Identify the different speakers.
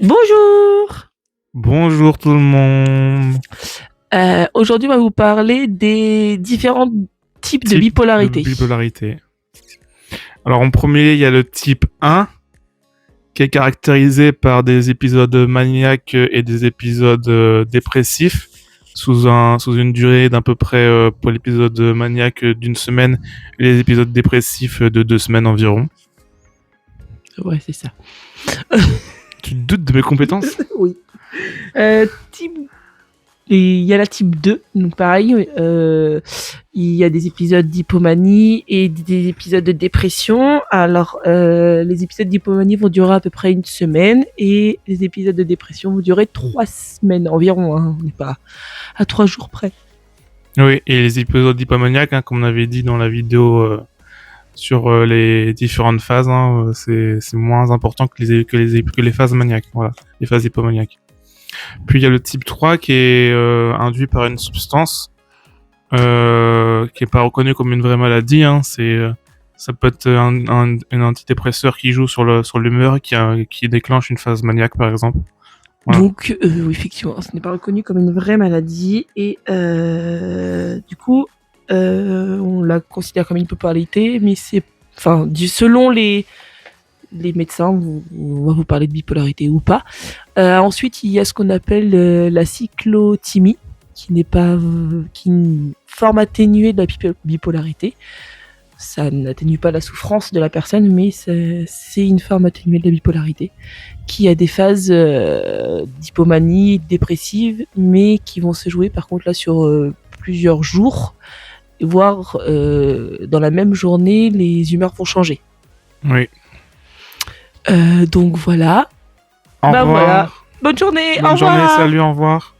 Speaker 1: Bonjour.
Speaker 2: Bonjour tout le monde.
Speaker 1: Aujourd'hui, on va vous parler des différents types de bipolarité.
Speaker 2: Alors en premier, il y a le type 1, qui est caractérisé par des épisodes maniaques et des épisodes dépressifs, sous une durée d'à peu près, pour l'épisode maniaque d'1 semaine, et les épisodes dépressifs de 2 semaines environ.
Speaker 1: Ouais, c'est ça.
Speaker 2: Tu doutes de mes compétences?
Speaker 1: Oui. Il y a la type 2, donc pareil, il y a des épisodes d'hypomanie et des épisodes de dépression. Alors, les épisodes d'hypomanie vont durer à peu près 1 semaine et les épisodes de dépression vont durer 3 semaines environ, hein. On n'est pas à 3 jours près.
Speaker 2: Oui, et les épisodes d'hypomaniaque, hein, comme on avait dit dans la vidéo sur les différentes phases, hein, c'est moins important que les phases maniaques, voilà, les phases hypomaniaques. Puis il y a le type 3 qui est induit par une substance qui est pas reconnue comme une vraie maladie, hein, ça peut être un antidépresseur qui joue sur l'humeur et qui déclenche une phase maniaque par exemple. Voilà.
Speaker 1: Donc, oui, effectivement, ce n'est pas reconnu comme une vraie maladie et du coup, on la considère comme une bipolarité, mais selon les médecins, on va vous parler de bipolarité ou pas. Ensuite, il y a ce qu'on appelle la cyclothymie, qui est une forme atténuée de la bipolarité. Ça n'atténue pas la souffrance de la personne, mais c'est une forme atténuée de la bipolarité, qui a des phases d'hypomanie dépressive, mais qui vont se jouer par contre là sur plusieurs jours, voire dans la même journée, les humeurs vont changer.
Speaker 2: Oui.
Speaker 1: Donc voilà.
Speaker 2: Au revoir.
Speaker 1: Voilà. Bonne journée.
Speaker 2: Bonne journée, salut, au revoir.